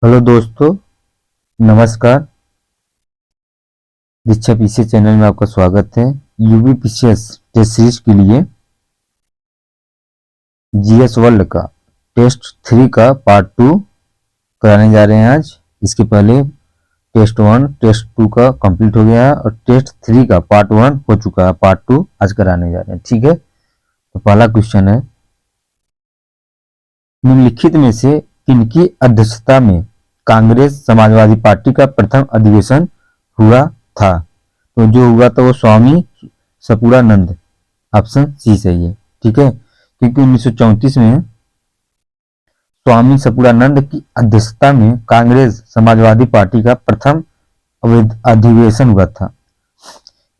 Hello दोस्तों, नमस्कार। दीक्षा PCS channel में आपका स्वागत है। यूपी पीसीएस टेस्ट सीरीज के लिए जीएस वर्ल्ड का टेस्ट 3 का पार्ट 2 कराने जा रहे हैं आज। इसके पहले टेस्ट 1 टेस्ट 2 का कंप्लीट हो गया है और टेस्ट 3 का पार्ट 1 हो चुका है। पार्ट 2 आज कराने जा रहे हैं, ठीक है। तो पहला क्वेश्चन है, निम्नलिखित में से किनकी अध्यक्षता में कांग्रेस समाजवादी पार्टी का प्रथम अधिवेशन हुआ था? तो जो हुआ था वो स्वामी सपूरानंद, ऑप्शन सी सही है, ठीक है। क्योंकि 1934 में स्वामी सपूरानंद की अध्यक्षता में कांग्रेस समाजवादी पार्टी का प्रथम अधिवेशन हुआ था।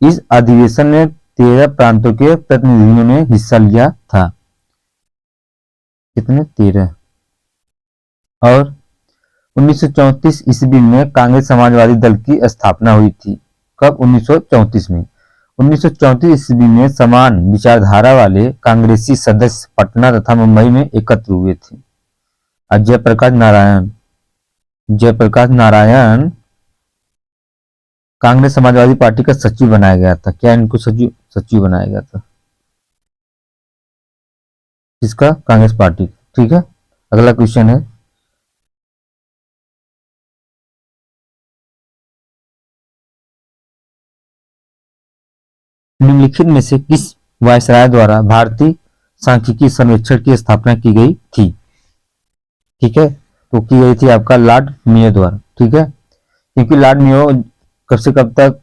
इस अधिवेशन में 13 प्रांतों के प्रतिनिधियों ने हिस्सा लिया था। कितने? 13। और 1934 ईस्वी में कांग्रेस समाजवादी दल की स्थापना हुई थी। कब? 1934 में। 1934 ईस्वी में समान विचारधारा वाले कांग्रेसी सदस्य पटना तथा मुंबई में एकत्र हुए थे। जयप्रकाश नारायण कांग्रेस समाजवादी पार्टी का सचिव बनाया गया था। क्या इनको सचिव बनाया गया था? किसका? कांग्रेस पार्टी, ठीक है। अगला क्वेश्चन है, निम्नलिखित में से किस वायसराय द्वारा भारतीय सांख्यिकी सर्वेक्षण की स्थापना की गई थी? ठीक है, तो की गई थी आपका लॉर्ड मेयो द्वारा, ठीक है। क्योंकि लॉर्ड मेयो कब से कब तक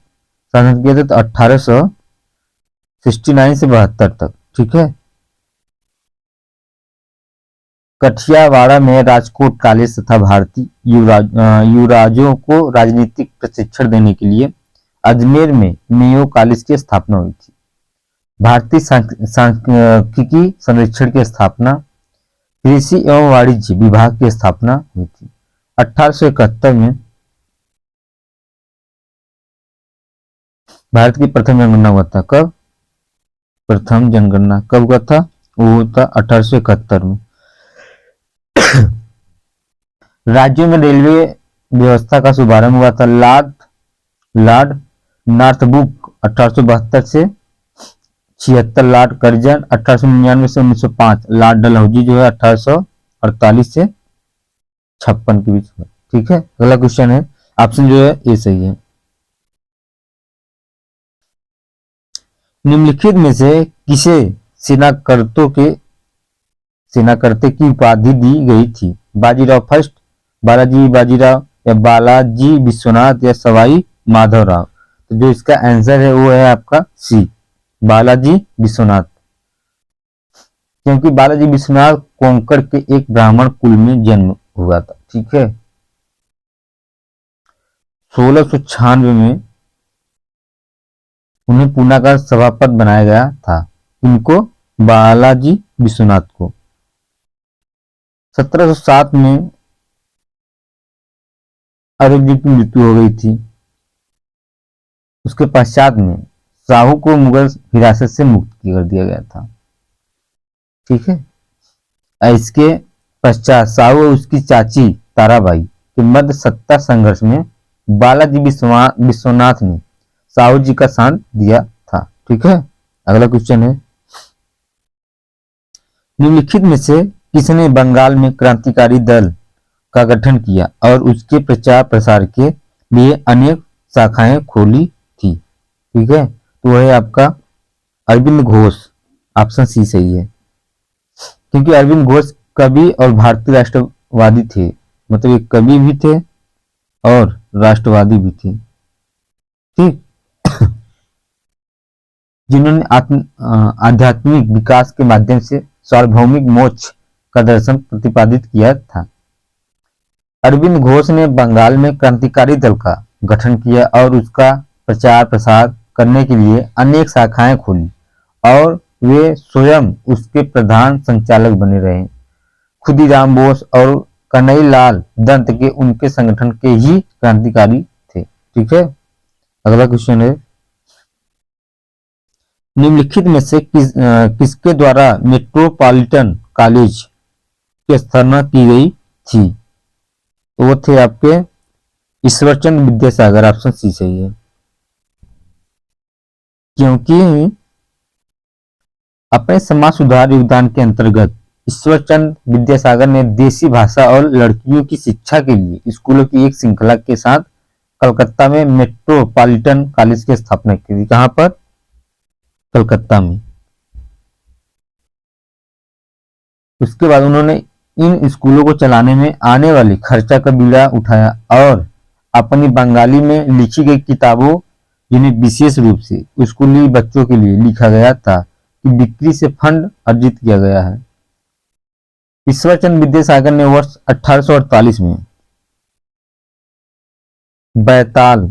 शासन किए थे? तो 1869 से 72 तक, ठीक है। कठियावाड़ा में राजकोट कॉलेज तथा भारतीय युवराजों को राजनीतिक प्रशिक्षण देने के लिए अजमेर में मेयो कॉलेज की स्थापना हुई थी। भारतीय सांख्यिकी सर्वेक्षण की स्थापना, कृषि एवं वाणिज्य विभाग की स्थापना हुई थी। 1871 में भारत की प्रथम जनगणना हुआ था। कब? प्रथम जनगणना कब हुआ था? वो हुआ था 1871 में। राज्यों में रेलवे व्यवस्था का शुभारंभ हुआ था। लॉर्ड नॉर्थब्रुक 1872 से 76, लॉर्ड कर्जन 1899 से 1905, लॉर्ड डलहौजी जो है 1848 से 56 के बीच में, ठीक है। अगला क्वेश्चन है, ऑप्शन जो है ये सही है। निम्नलिखित में से किसे सेनाकर्ते की उपाधि दी गई थी? बाजीराव फर्स्ट, बालाजी बाजीराव, या बालाजी विश्वनाथ, या सवाई माधवराव? तो जो इसका आंसर है वो है आपका सी, बालाजी विश्वनाथ। क्योंकि बालाजी विश्वनाथ कोंकण के एक ब्राह्मण कुल में जन्म हुआ था, ठीक है। 1696 में उन्हें पूना का सभापति बनाया गया था। इनको बालाजी विश्वनाथ को 1707 में औरंगजेब की मृत्यु हो गई थी। उसके पश्चात में शाहू को मुगल हिरासत से मुक्त कर दिया गया था, ठीक है। इसके पश्चात शाहू और उसकी चाची ताराबाई के मध्य सत्ता संघर्ष में बालाजी विश्वनाथ ने शाहू जी का साथ दिया था, ठीक है। अगला क्वेश्चन है, निम्नलिखित में से किसने बंगाल में क्रांतिकारी दल का गठन किया और उसके प्रचार प्रसार के लिए अनेक शाखाएं खोली थी? ठीक है, तो वह है आपका अरविंद घोष, ऑप्शन सी सही है। क्योंकि अरविंद घोष कवि और भारतीय राष्ट्रवादी थे, मतलब एक कवि भी थे और राष्ट्रवादी भी थे, ठीक। जिन्होंने आध्यात्मिक विकास के माध्यम से सार्वभौमिक मोक्ष का दर्शन प्रतिपादित किया था। अरविंद घोष ने बंगाल में क्रांतिकारी दल का गठन किया और उसका प्रचार प्रसार करने के लिए अनेक शाखाएं खोली और वे स्वयं उसके प्रधान संचालक बने रहे। खुदीराम बोस और कन्हैयालाल दत्त के उनके संगठन के ही क्रांतिकारी थे, ठीक है। अगला क्वेश्चन है, निम्नलिखित में से किसके द्वारा मेट्रोपॉलिटन कॉलेज की स्थापना की गई थी? तो वो थे आपके ईश्वरचंद विद्यासागर, ऑप्शन सी सही है। क्योंकि अपने समाज सुधार योगदान के अंतर्गत ईश्वरचंद विद्यासागर ने देसी भाषा और लड़कियों की शिक्षा के लिए स्कूलों की एक श्रृंखला के साथ कलकत्ता में मेट्रोपॉलिटन कॉलेज की स्थापना की थी। कहां पर? कलकत्ता में। उसके बाद उन्होंने इन स्कूलों को चलाने में आने वाले खर्चा का बीड़ा उठाया और अपनी बंगाली में लिखी गई किताबों, जिन्हें विशेष रूप से स्कूली बच्चों के लिए लिखा गया था, की बिक्री से फंड अर्जित किया गया है। ईश्वरचंद विद्यासागर ने वर्ष 1848 में बैताल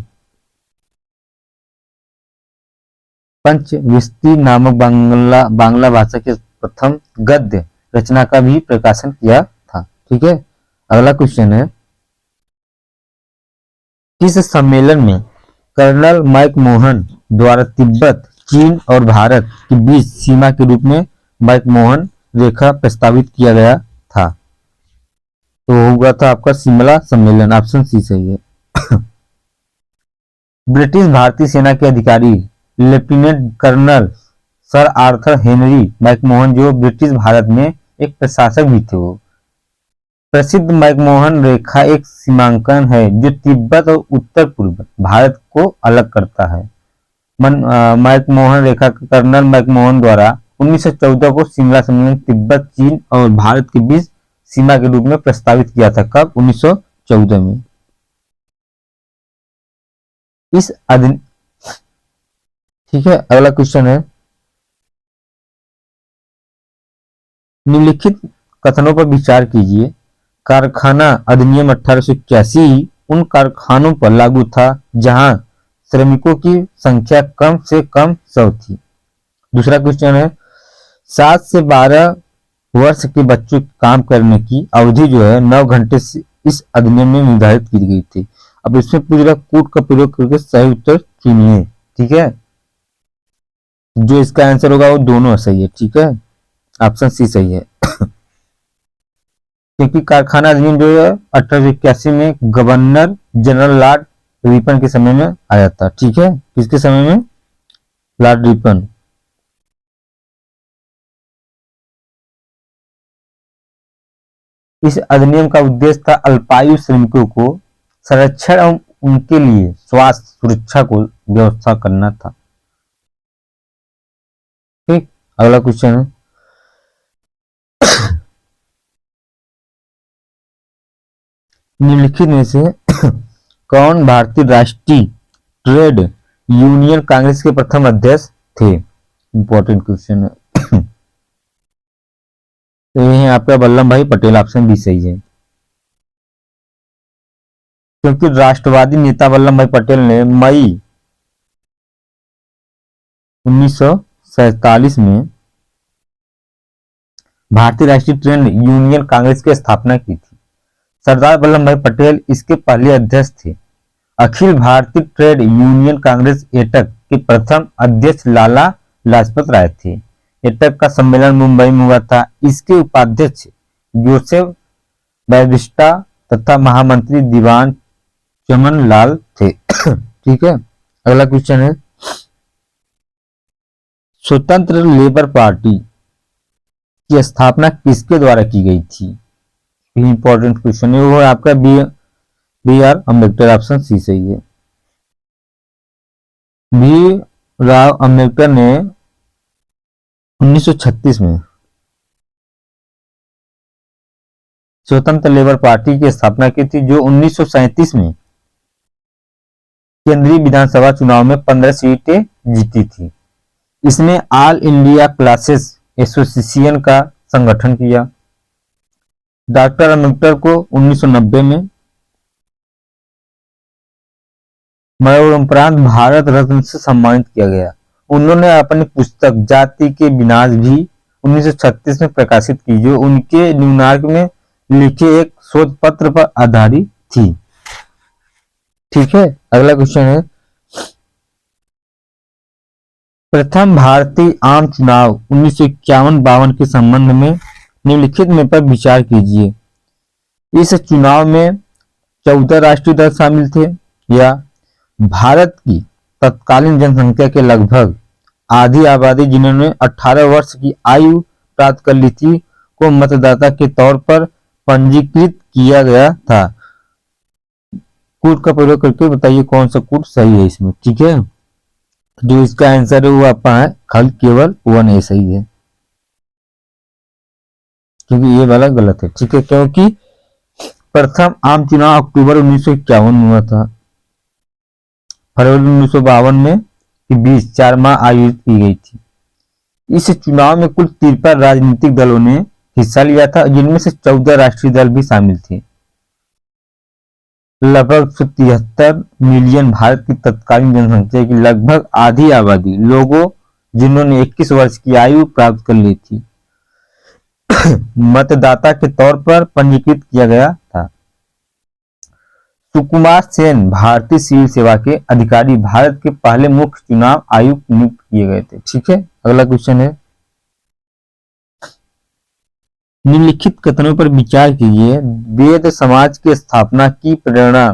पंचविंशति नामक बांग्ला भाषा के प्रथम गद्य रचना का भी प्रकाशन किया था। ठीक है, अगला क्वेश्चन है, किस सम्मेलन में कर्नल मैकमोहन द्वारा तिब्बत, चीन और भारत के बीच सीमा के रूप में मैकमोहन रेखा प्रस्तावित किया गया था? तो हुआ था आपका शिमला सम्मेलन, ऑप्शन सी सही है। ब्रिटिश भारतीय सेना के अधिकारी lieutenant colonel sir Arthur Henry McMahon, जो ब्रिटिश भारत में एक प्रशासक भी थे, वो प्रसिद्ध मैकमोहन रेखा एक सीमांकन है जो तिब्बत और उत्तर पूर्व भारत को अलग करता है। मैकमोहन रेखा कर्नल मैकमोहन द्वारा 1914 को शिमला सम्मेलन तिब्बत, चीन और भारत के बीच सीमा के रूप में प्रस्तावित किया था। कब? 1914 में। ठीक है, अगला क्वेश्चन है, निम्नलिखित कथनों पर विचार कीजिए। कारखाना अधिनियम 1881 उन कारखानों पर लागू था जहां श्रमिकों की संख्या कम से कम 100 थी। दूसरा क्वेश्चन है, 7 से 12 वर्ष के बच्चों काम करने की अवधि जो है 9 घंटे से इस अधिनियम में निर्धारित की गई थी। अब इसमें पूरा कूट का प्रयोग करके सही उत्तर चुनिए। ठीक है, जो इसका आंसर होगा वो दोनों सही है। ठीक है, ऑप्शन सी सही है। क्योंकि कारखाना अधिनियम जो है 1881 में गवर्नर जनरल लॉर्ड रिपन के समय में आया था। ठीक है, किसके समय में? Lord Ripon. इस अधिनियम का उद्देश्य था अल्पायु श्रमिकों को संरक्षण एवं उनके लिए स्वास्थ्य सुरक्षा को व्यवस्था करना था। ठीक, अगला क्वेश्चन है, निम्नलिखित में से कौन भारतीय राष्ट्रीय ट्रेड यूनियन कांग्रेस के प्रथम अध्यक्ष थे? इंपॉर्टेंट क्वेश्चन है। तो ये है आपका वल्लभ भाई पटेल, ऑप्शन बी सही है। क्योंकि राष्ट्रवादी नेता वल्लभ भाई पटेल ने मई 1947 में भारतीय राष्ट्रीय ट्रेड यूनियन कांग्रेस की स्थापना की थी। सरदार वल्लभ भाई पटेल इसके पहले अध्यक्ष थे। अखिल भारतीय ट्रेड यूनियन कांग्रेस एटक के प्रथम अध्यक्ष लाला लाजपत राय थे। एटक का सम्मेलन मुंबई में हुआ था। इसके उपाध्यक्ष जोसेफ बैरिस्टा तथा महामंत्री दीवान चमन लाल थे। ठीक है, अगला क्वेश्चन है, स्वतंत्र लेबर पार्टी की स्थापना किसके द्वारा की गई थी? इंपॉर्टेंट क्वेश्चन है, वो आपका B R Ambedkar, option C सही है। बी राव अम्बेडकर ने 1936 में स्वतंत्र लेबर पार्टी की स्थापना की थी, जो 1937 में केंद्रीय विधानसभा चुनाव में 15 सीटें जीती थी। इसने ऑल इंडिया क्लासेस एसोसिएशन का संगठन किया। डॉक्टर अम्बेडकर को 1990 में मरणोपरांत भारत रत्न से सम्मानित किया गया। उन्होंने अपनी पुस्तक जाति के विनाश भी 1936 में प्रकाशित की, जो उनके न्यूयॉर्क में लिखे एक शोध पत्र पर आधारित थी। ठीक है, अगला क्वेश्चन है, प्रथम भारतीय आम चुनाव 1951-52 के संबंध में निम्नलिखित में पर विचार कीजिए। इस चुनाव में 14 राष्ट्रीय दल शामिल थे, या भारत की तत्कालीन जनसंख्या के लगभग आधी आबादी जिन्होंने 18 वर्ष की आयु प्राप्त कर ली थी को मतदाता के तौर पर पंजीकृत किया गया था। कोड का प्रयोग करके बताइए कौन सा कोड सही है इसमें। ठीक है, जो इसका आंसर है वो आपका है खाली केवल 1A सही है, क्योंकि ये वाला गलत है। ठीक है, क्योंकि प्रथम आम चुनाव अक्टूबर 1951 में हुआ था, फरवरी 1952 में के बीच 4 माह आयोजित की गई थी। इस चुनाव में कुल 53 राजनीतिक दलों ने हिस्सा लिया था, जिनमें से 14 राष्ट्रीय दल भी शामिल थे। लगभग 173 मिलियन भारत की तत्कालीन जनसंख्या की लगभग आधी आबादी लोगों जिन्होंने 21 वर्ष की आयु प्राप्त कर ली थी मतदाता के तौर पर पंजीकृत किया गया था। सुकुमार सेन भारतीय सिविल सेवा के अधिकारी भारत के पहले मुख्य चुनाव आयुक्त नियुक्त किए गए थे। ठीक है, अगला क्वेश्चन है, निम्नलिखित कथनों पर विचार कीजिए। वेद समाज की स्थापना की प्रेरणा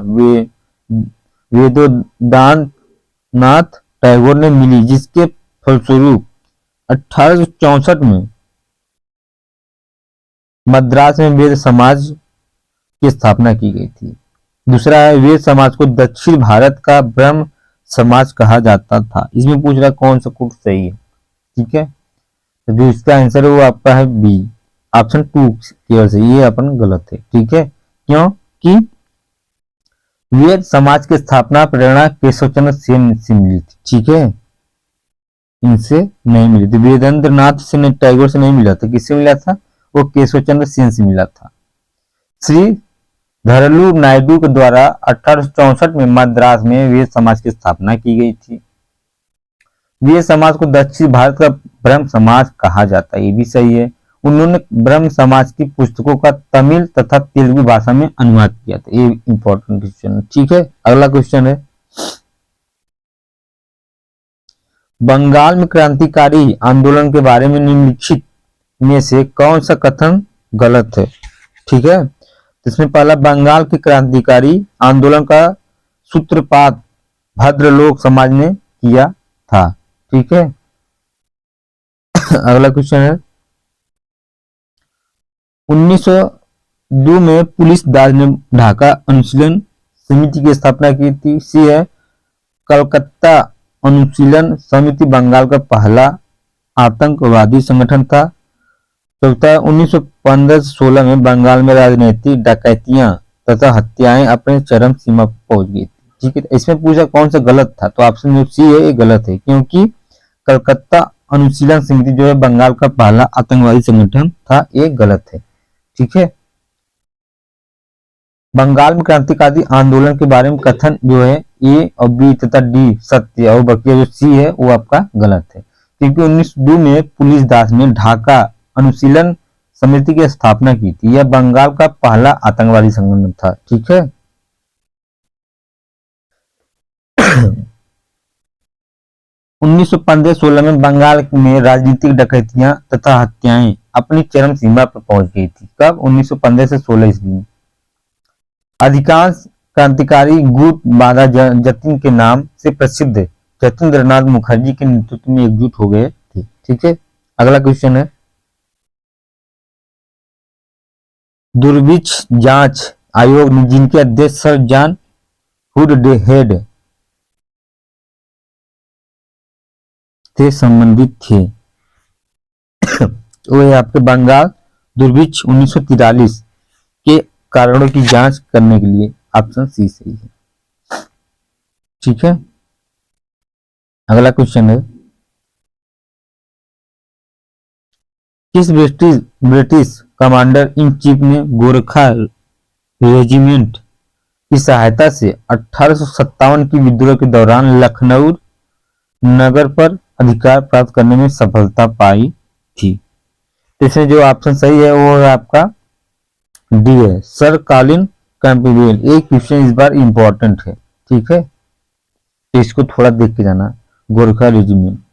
वेदोदान नाथ टैगोर ने मिली, जिसके फलस्वरूप 1864 में मद्रास में वेद समाज की स्थापना की गई थी। दूसरा है, वेद समाज को दक्षिण भारत का ब्रह्म समाज कहा जाता था। इसमें पूछ रहा कौन सा कोड सही है। ठीक है, तो जो इसका आंसर है वो आपका है बी, ऑप्शन 2 केवल से, ये अपन गलत है। ठीक है, क्योंकि वेद समाज की स्थापना प्रेरणा केशवचंद्र सेन से मिली थी। ठीक है, इनसे नहीं मिली थी, वेदेंद्र नाथ से टैगोर से नहीं मिला था। किससे मिला था? वो केशवचंद्र सेन से मिला था। श्री धरलू नायडू के द्वारा 1864 में मद्रास में वेद समाज की स्थापना की गई थी। वेद समाज को दक्षिण भारत का ब्रह्म समाज कहा जाता है, ये भी सही है। उन्होंने ब्रह्म समाज की पुस्तकों का तमिल तथा तेलुगु भाषा में अनुवाद किया था। ये इंपॉर्टेंट क्वेश्चन है। ठीक है, अगला क्वेश्चन है, बंगाल में क्रांतिकारी आंदोलन के बारे में निम्नलिखित में से कौन सा कथन गलत है। ठीक है, इसमें पहला, बंगाल के क्रांतिकारी आंदोलन का सूत्रपात भद्रलोक समाज ने किया था। ठीक है, अगला क्वेश्चन है, 1902 में पुलिस दास ने ढाका अनुशीलन समिति की स्थापना की थी। सी है, कलकत्ता अनुशीलन समिति बंगाल का पहला आतंकवादी संगठन था। चौथा, 1915 से 16 में बंगाल में राजनीतिक डकैतियां तथा हत्याएं अपने चरम सीमा पर पहुंच गई थी। ठीक है, इसमें पूछा कौन सा गलत था, तो ऑप्शन जो सी है ये गलत है, क्योंकि कलकत्ता अनुशीलन समिति जो है बंगाल का पहला आतंकवादी संगठन था, ये गलत है। ठीक है, बंगाल में क्रांतिकारी आंदोलन के बारे में कथन जो है ए और बी तथा डी सत्य, और बाकी जो सी है वो आपका गलत है, क्योंकि 1902 में पुलिस दास ने ढाका अनुशीलन समिति की स्थापना की थी। यह बंगाल का पहला आतंकवादी संगठन था। ठीक है, 1915-16 में बंगाल में राजनीतिक डकैतियां तथा हत्याएं अपनी चरम सीमा पर पहुंच गई थी। कब? 1915 से 16 ईस्वी में। अधिकांश क्रांतिकारी गुट बाधा जतिन के नाम से प्रसिद्ध जतिन्द्रनाथ मुखर्जी के नेतृत्व में एकजुट हो गए थे। ठीक है, अगला क्वेश्चन है, दुर्भिक्ष जांच आयोग ने जिनके अध्यक्ष सर जॉन वुडहेड से संबंधित थे वो है आपके बंगाल दुर्भिक्ष 1943 के कारणों की जांच करने के लिए। ऑप्शन सी सही है। ठीक है, अगला क्वेश्चन है, किस ब्रिटिश कमांडर इन चीफ ने गोरखा रेजिमेंट की सहायता से 1857 की विद्रोह के दौरान लखनऊ नगर पर अधिकार प्राप्त करने में सफलता पाई थी? इसमें जो ऑप्शन सही है वो है आपका डी है, सर कॉलिन कैंपबेल। एक क्वेश्चन इस बार इंपॉर्टेंट है। ठीक है, तो इसको थोड़ा देख के जाना। गोरखा रेजिमेंट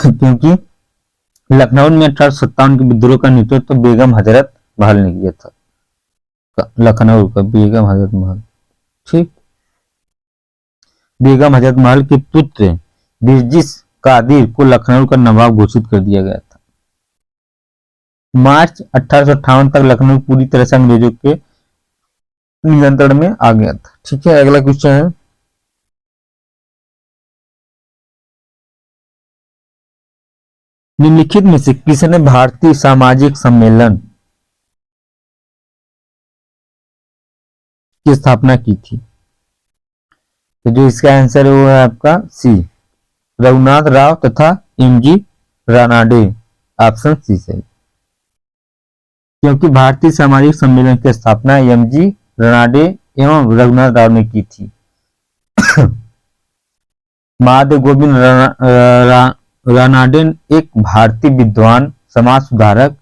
क्योंकि लखनऊ में 1857 के विद्रोह का नेतृत्व तो बेगम हजरत महल ने किया था। लखनऊ का बेगम हजरत महल, ठीक। बेगम हजरत महल के पुत्र बिरजिस कादिर को लखनऊ का नवाब घोषित कर दिया गया था। मार्च 1858 तक लखनऊ पूरी तरह से अंग्रेजों के नियंत्रण में आ गया था। ठीक है, अगला क्वेश्चन है, निम्नलिखित में से किसने भारतीय सामाजिक सम्मेलन की स्थापना की थी? तो जो इसका आंसर है वो है आपका सी, रघुनाथ राव तथा एमजी रानाडे। ऑप्शन सी सही, क्योंकि भारतीय सामाजिक सम्मेलन की स्थापना एमजी रानाडे एवं रघुनाथ राव ने की थी। महादेव गोविंद रानाडे एक भारतीय विद्वान, समाज सुधारक,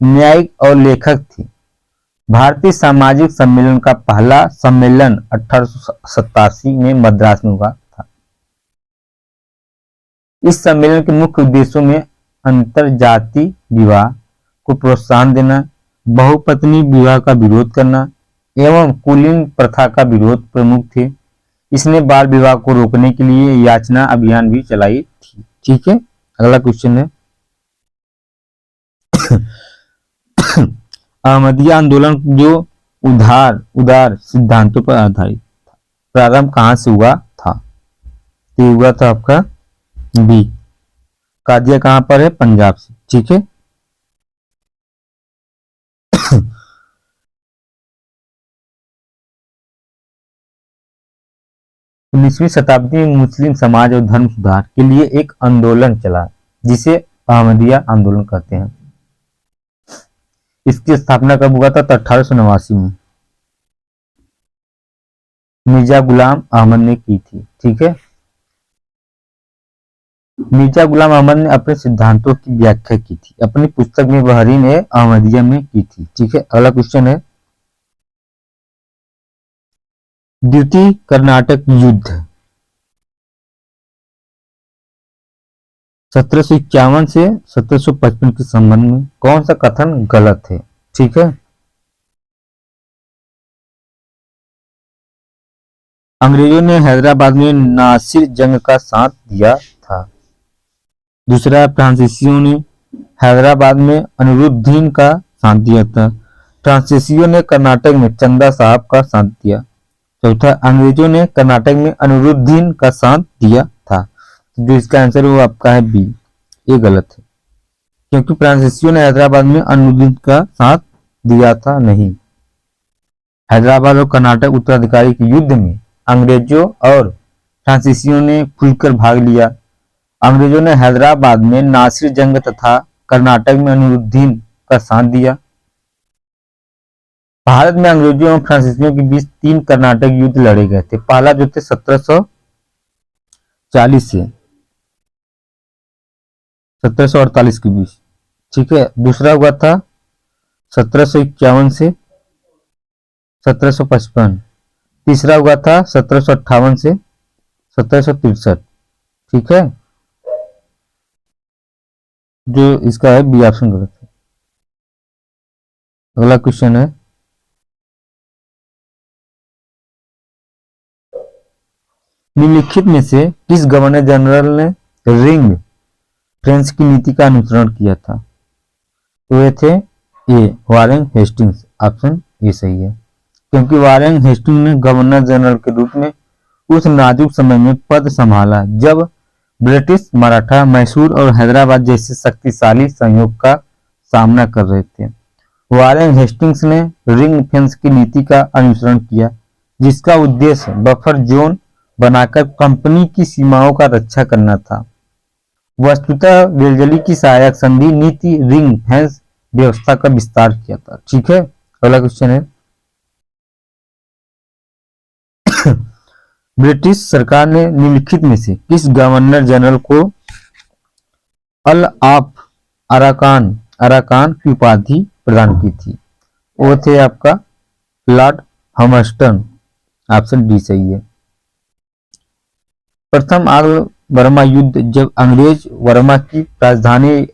न्यायिक और लेखक थे। भारतीय सामाजिक सम्मेलन का पहला सम्मेलन 1887 में मद्रास में हुआ था। इस सम्मेलन के मुख्य उद्देश्यों में अंतरजातीय विवाह को प्रोत्साहन देना, बहुपत्नी विवाह का विरोध करना एवं कुलीन प्रथा का विरोध प्रमुख थे। इसने बाल विवाह को रोकने के लिए याचना अभियान भी चलाई थी। ठीक है, अगला क्वेश्चन है, अहमदिया आंदोलन जो उदार सिद्धांतों पर आधारित था, प्रारंभ कहां से हुआ था? तो हुआ था आपका बी, कादिया कहां पर है? पंजाब से। ठीक है, 19वीं शताब्दी में मुस्लिम समाज और धर्म सुधार के लिए एक आंदोलन चला जिसे अहमदिया आंदोलन कहते हैं। इसकी स्थापना कब हुआ था? तो 1889 में मिर्जा गुलाम अहमद ने की थी। ठीक है, मिर्जा गुलाम अहमद ने अपने सिद्धांतों की व्याख्या की थी, अपनी पुस्तक में बहरीन ए अहमदिया में की थी। ठीक है, अगला क्वेश्चन है, द्वितीय कर्नाटक युद्ध 1751 से 1755 के संबंध में कौन सा कथन गलत है? ठीक है, अंग्रेजों ने हैदराबाद में नासिर जंग का साथ दिया था। दूसरा, फ्रांसीसियों ने हैदराबाद में अनिरुद्दीन का साथ दिया था। फ्रांसीसियों ने कर्नाटक में चंदा साहब का साथ दिया। चौथा, अंग्रेजों ने कर्नाटक में अनिरुद्दीन का साथ दिया था। जो इसका आंसर है वो आपका है बी, ये गलत है, क्योंकि फ्रांसीसियों ने हैदराबाद में अनिरुद्दीन का साथ दिया था नहीं। हैदराबाद और कर्नाटक उत्तराधिकारी के युद्ध में अंग्रेजों और फ्रांसीसियों ने खुलकर भाग लिया। अंग्रेजों ने हैदराबाद में नासिर जंग तथा कर्नाटक में अनिरुद्दीन का साथ दिया। भारत में अंग्रेजों और फ्रांसीसियों के बीच 3 कर्नाटक युद्ध लड़े गए थे। पहला जो थे 1740 से 1748 के बीच। ठीक है, दूसरा हुआ था 1751 से 1755। तीसरा हुआ था 1758 से 1763। ठीक है, जो इसका है बी ऑप्शन गलत है। अगला क्वेश्चन है, निम्नलिखित में से किस गवर्नर जनरल ने रिंग फ्रेंच की नीति का अनुसरण किया था? तो ये थे ए, वारेन हेस्टिंग्स। ऑप्शन ए सही है, क्योंकि वारेन हेस्टिंग्स ने गवर्नर जनरल के रूप में उस नाजुक समय में पद संभाला जब ब्रिटिश मराठा, मैसूर और हैदराबाद जैसे शक्तिशाली संयोग का सामना कर रहे थे। वारेन हेस्टिंग्स ने रिंग फेंस की नीति का अनुसरण किया, जिसका उद्देश्य बफर जोन बनाकर कंपनी की सीमाओं का रक्षा करना था। वस्तुतः वेलजली की सहायक संधि नीति रिंग फेंस व्यवस्था का विस्तार किया था। ठीक है, अगला क्वेश्चन है, ब्रिटिश सरकार ने निम्नलिखित में से किस गवर्नर जनरल को अल ऑफ अराकान की उपाधि प्रदान की थी? वो थे आपका लॉर्ड हमस्टन। ऑप्शन डी सही है। प्रथम बर्मा युद्ध, जब अंग्रेज बर्मा की राजधानी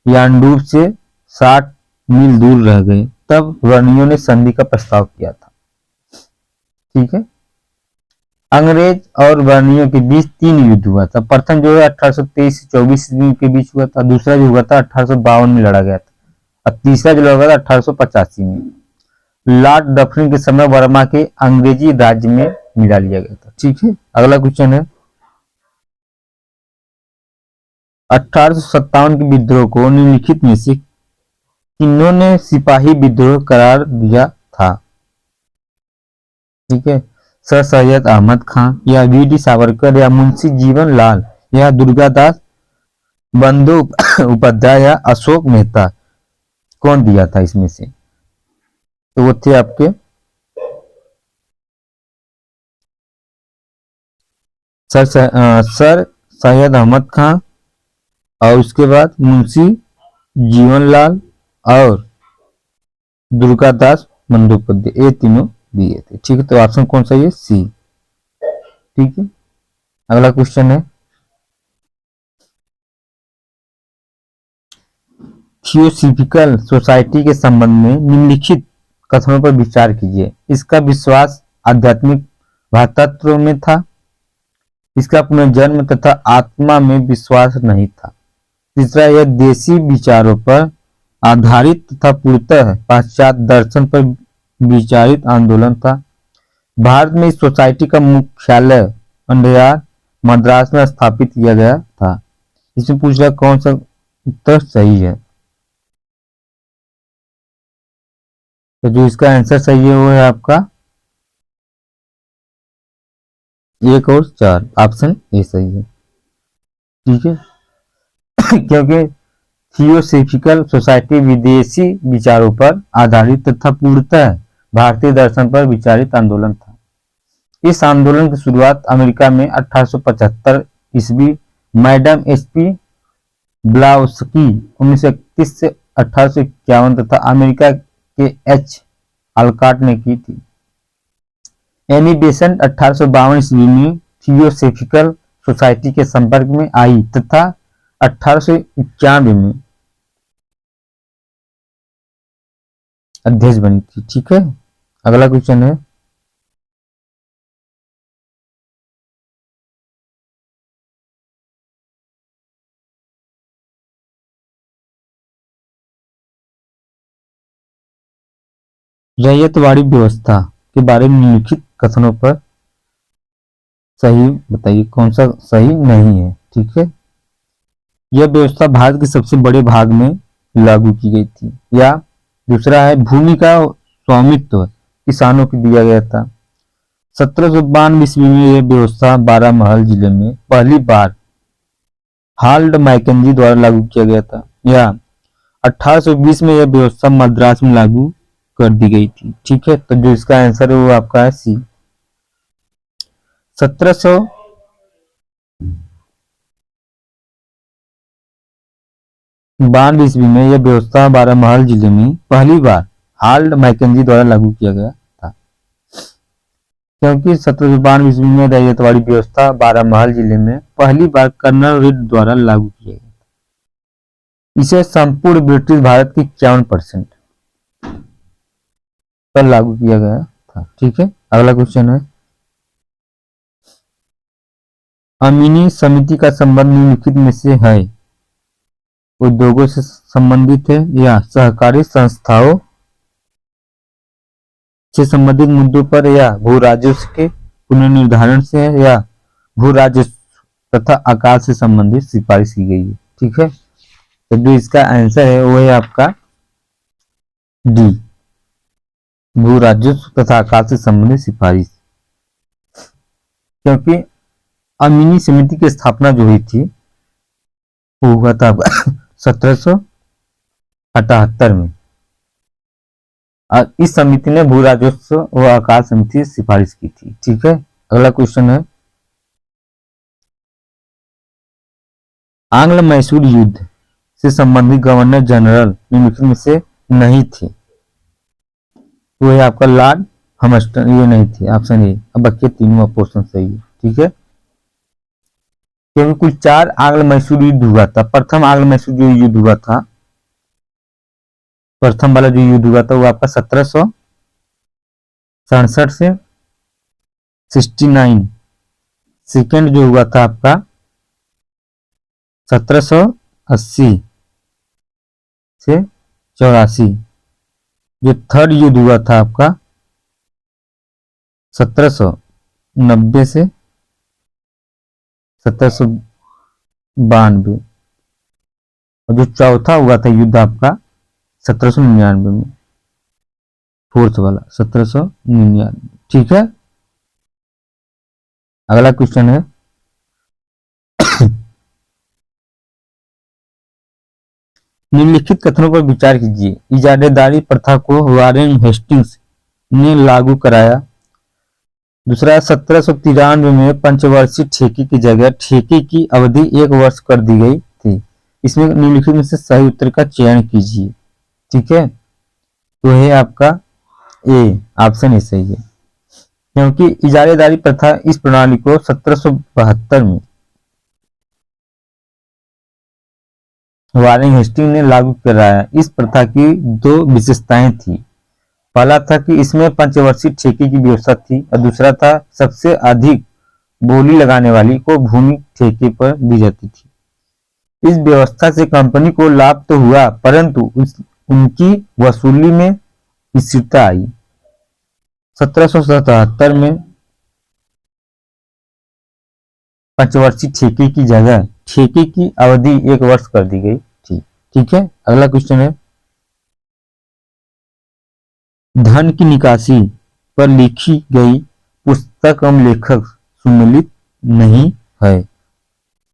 यानडूर से 60 मील दूर रह गए, तब वर्णियों ने संधि का प्रस्ताव किया था। ठीक है, अंग्रेज और वर्णियों के बीच 3 युद्ध हुआ था। प्रथम जो है 1823 से 24 ईस्वी के बीच हुआ था, दूसरा जो हुआ था 1852 में लड़ा गया था, और तीसरा जो लड़ा था 1885 में। लॉर्ड डफरिन के समय बर्मा के अंग्रेजी राज्य में मिला लिया गया था। ठीक है, अगला क्वेश्चन है 1857 के विद्रोह को निम्नलिखित में से किन्होंने सिपाही विद्रोह करार दिया था? ठीक है, सर सैयद अहमद खान, या वी.डी. सावरकर, या मुंशी जीवन लाल, या दुर्गादास बंदोपाध्याय, या अशोक मेहता। कौन दिया था इसमें से? तो वो थे आपके सर सैयद अहमद खान, और उसके बाद मुंशी जीवनलाल और दुर्गादास बंदोपाध्याय, ये तीनों दिए थे। ठीक है, तो ऑप्शन कौन सा? ये सी। ठीक है, अगला क्वेश्चन है थियोसॉफिकल सोसाइटी के संबंध में निम्नलिखित कथनों पर विचार कीजिए। इसका विश्वास आध्यात्मिक भातृत्व में था, इसका पुनर्जन्म तथा आत्मा में विश्वास नहीं था। तीसरा, यह देसी विचारों पर आधारित तथा पूर्णतः पाश्चात्य दर्शन पर विचारित आंदोलन था। भारत में इस सोसाइटी का मुख्यालय पंडियार मद्रास में स्थापित किया गया था। इसमें पूछ रहा कौन सा उत्तर सही है? तो जो इसका आंसर सही है वो है आपका 1 और 4, ऑप्शन ए सही है। ठीक है क्योंकि थियोसॉफिकल सोसाइटी विदेशी विचारों पर आधारित तथा पूर्णतः भारतीय दर्शन पर विचारित आंदोलन था। इस आंदोलन की शुरुआत अमेरिका में 1875 ईस्वी मैडम एच.पी. ब्लाउस्की 1931 से 1851 तथा अमेरिका के एच. अल्काट ने की थी। एनी बेसेंट 1852 ईस्वी में थियोसॉफिकल सोसाइटी के संपर्क में आई तथा 1891 में अध्यक्ष बनी थी। ठीक है, अगला क्वेश्चन है रैयतवाड़ी व्यवस्था के बारे में निम्नलिखित कथनों पर सही बताइए, कौन सा सही नहीं है। ठीक है, यह व्यवस्था भारत के सबसे बड़े भाग में लागू की गई थी। या दूसरा है भूमि का स्वामित्व किसानों को दिया गया था। 1792 ईस्वी में यह व्यवस्था बारामहल जिले में पहली बार हार्ल्ड मैकेंजी द्वारा लागू किया गया था। या 1820 में यह व्यवस्था मद्रास में लागू कर दी गई थी। ठीक है, तो जो इसका आंसर है वो आपका है सी। 1792 ईस्वी में यह व्यवस्था बारामहल जिले में पहली बार हार्ल्ड मैकेंजी द्वारा लागू किया गया था। क्योंकि 1792 ईस्वी में रैयतवाड़ी व्यवस्था बारामहल जिले में पहली बार कर्नल रीड द्वारा लागू किया गया था। इसे संपूर्ण ब्रिटिश भारत की 51% पर लागू किया गया था। ठीक है, अगला क्वेश्चन है अमीनी समिति का संबंध निम्नलिखित में से है? उद्योगों से संबंधित है, या सहकारी संस्थाओं से संबंधित मुद्दों पर, या भू राजस्व के पुनर्निर्धारण से है, या भू राजस्व तथा आकार से संबंधित सिफारिश की गई है। ठीक है, तो जो इसका आंसर है वो है आपका डी, भू राजस्व तथा आकार से संबंधित सिफारिश। क्योंकि अमीनी समिति की स्थापना जो हुई थी वो हुआ था 1778 में, और इस समिति ने भू राजस्व व आकार समिति से सिफारिश की थी। ठीक है, अगला क्वेश्चन है आंग्ल मैसूर युद्ध से संबंधित गवर्नर जनरल निम्नलिखित में से नहीं थे। वो है आपका लॉर्ड हमस्टन, ये नहीं थे, ऑप्शन ए। अब बाकी तीनों ऑप्शन सही है। ठीक है, क्योंकि कुल 4 आंग्ल मैसूर युद्ध हुआ था। प्रथम आंग्ल मैसूर जो युद्ध हुआ था, प्रथम वाला जो युद्ध हुआ था वो आपका 1767 से 69। सेकेंड जो हुआ था आपका 1780 से 84। जो थर्ड युद्ध हुआ था आपका 1790 से 1792। और जो चौथा हुआ था युद्ध आपका 1799 में, फोर्थ वाला 1799। ठीक है, अगला क्वेश्चन है निम्नलिखित कथनों पर विचार कीजिए। इजारेदारी प्रथा को वारेन हेस्टिंग्स ने लागू कराया। दूसरा, 1793 में पंचवर्षीय ठेके की जगह ठेके की अवधि 1 वर्ष कर दी गई थी। इसमें निम्नलिखित में से सही उत्तर का चयन कीजिए। ठीक है, तो है आपका ए, ऑप्शन ए सही है, क्योंकि इजारेदारी प्रथा इस प्रणाली को 1772 में वारेन हेस्टिंग ने लागू कराया। इस प्रथा की 2 विशेषताएं थी। पहला था कि इसमें पंचवर्षीय ठेके की व्यवस्था थी और दूसरा था सबसे अधिक बोली लगाने वाली को भूमि ठेके पर दी जाती थी। इस व्यवस्था से कंपनी को लाभ तो हुआ, परंतु उनकी वसूली में स्थिरता आई। 1777 में पंचवर्षीय ठेके की जगह ठेके की अवधि 1 वर्ष कर दी गई थी। ठीक है, अगला क्वेश्चन है धन की निकासी पर लिखी गई पुस्तक एवं लेखक सुमेलित नहीं है।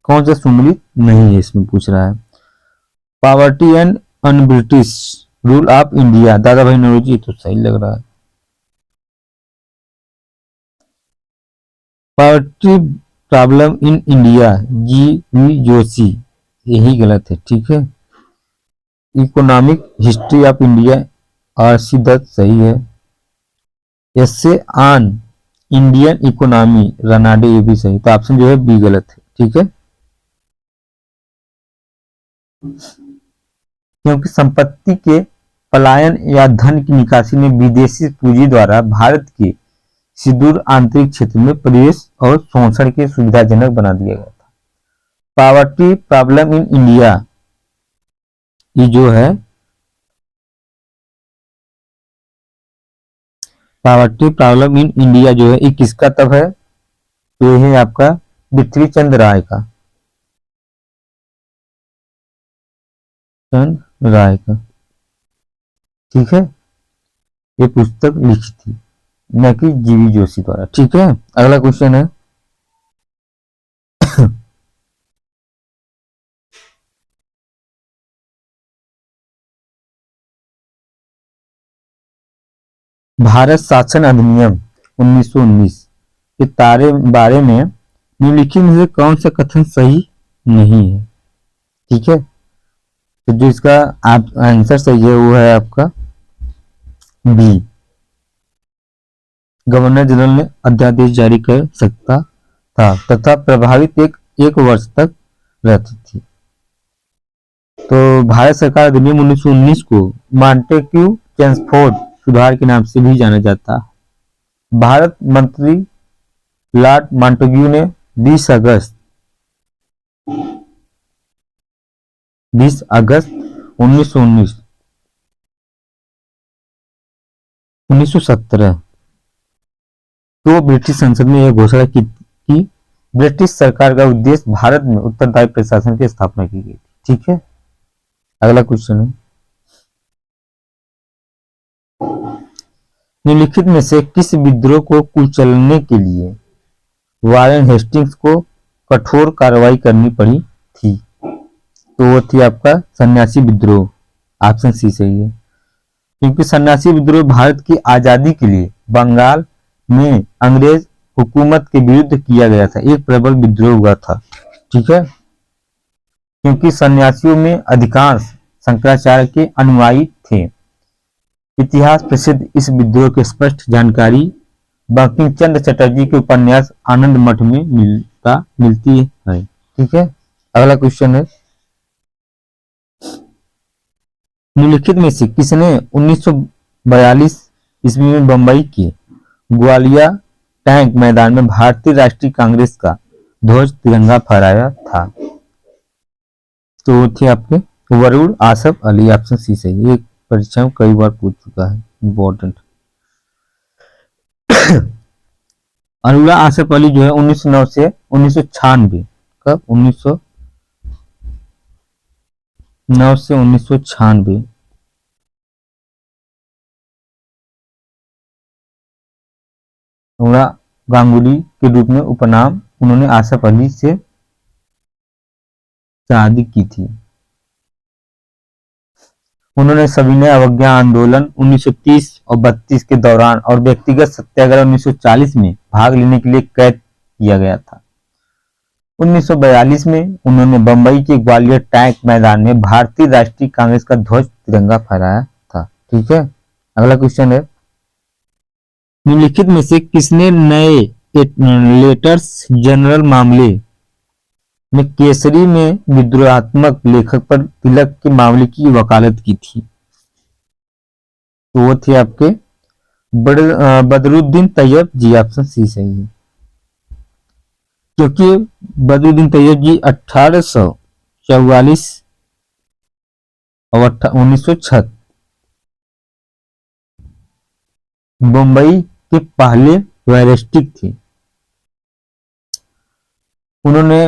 कौन सा सुमेलित नहीं है इसमें पूछ रहा है। Poverty and un British rule of India, Dadabhai Naoroji, तो सही लग रहा है। Poverty problem in India, G V. Joshi, यही गलत है। ठीक है, economic history of India, R C. Dutt, सही है। Essay on Indian economy, Ranade, ये भी सही। तो ऑप्शन जो है बी गलत है। ठीक है, क्योंकि संपत्ति के पलायन या धन की निकासी में विदेशी पूंजी द्वारा भारत के सुदूर आंतरिक क्षेत्र में प्रवेश और शोषण के सुविधाजनक बना दिया गया था। पॉवर्टी प्रॉब्लम इन इंडिया, ये जो है पॉवर्टी प्रॉब्लम इन इंडिया जो है ये किसका तब है, तो ये है आपका पृथ्वी चंद्र राय का, चंद्र राय का। ठीक है, ये पुस्तक लिखी थी, न कि जी.वी. जोशी द्वारा। ठीक है, अगला क्वेश्चन है भारत शासन अधिनियम 1919 के बारे में निम्नलिखित में से कौन सा कथन सही नहीं है। ठीक है, तो जो इसका आंसर सही है वो है आपका बी, गवर्नर जनरल ने अध्यादेश जारी कर सकता था तथा प्रभावित एक वर्ष तक रहती थी। तो भारत सरकार अधिनियम 1919 को मॉन्टेग्यू चेम्सफोर्ड सुधार के नाम से भी जाना जाता है। भारत मंत्री लॉर्ड मॉन्टेग्यू ने 20 अगस्त 1917 तो ब्रिटिश संसद में यह घोषणा की कि ब्रिटिश सरकार का उद्देश्य भारत में उत्तरदायी प्रशासन की स्थापना की गई। ठीक है, अगला क्वेश्चन है निम्नलिखित में से किस विद्रोह को कुचलने के लिए वारेन हेस्टिंग्स को कठोर कार्रवाई करनी पड़ी थी, तो वो थी आपका सन्यासी विद्रोह, ऑप्शन सी सही है। क्योंकि सन्यासी विद्रोह भारत की आजादी के लिए बंगाल में अंग्रेज हुकूमत के विरुद्ध किया गया था, एक प्रबल विद्रोह हुआ था। ठीक है, क्योंकि सन्यासियों में अधिकांश शंकराचार्य के अनुयायी थे। इतिहास प्रसिद्ध इस विद्रोह की स्पष्ट जानकारी बंकिम चंद्र चटर्जी के उपन्यास आनंद मठ में मिलती है। ठीक है। अगला क्वेश्चन है, निम्नलिखित में से किसने 1942 ईस्वी में बंबई के ग्वालिया टैंक मैदान में भारतीय राष्ट्रीय कांग्रेस का ध्वज तिरंगा फहराया था? तो वो थे आपके वरुण आसफ अली। ऑप्शन सी सही है। एक परीक्षा में कई बार पूछ चुका है, इम्पोर्टेंट। अनुला आसफ अली जो है 1909 से 1996, कब 1909 से 1996, अनुला गांगुली के रूप में उपनाम उन्होंने आसफ अली से शादी की थी। उन्होंने सविनय अवज्ञा आंदोलन 1930 और 32 के दौरान और व्यक्तिगत सत्याग्रह 1940 में भाग लेने के लिए कैद किया गया था। 1942 में उन्होंने बंबई के ग्वालियर टैंक मैदान में भारतीय राष्ट्रीय कांग्रेस का ध्वज तिरंगा फहराया था। ठीक है। अगला क्वेश्चन है, निम्नलिखित में से किसने नए लेटर्स जनरल मामले में केसरी में विद्रोहात्मक लेखक पर तिलक के मामले की वकालत की थी? तो वो थे आपके बदरुद्दीन तैयब जी। ऑप्शन सी सही है, क्योंकि बदरुद्दीन तैयब जी 1844 और 1906 मुंबई के पहले बैरिस्टिक थे। उन्होंने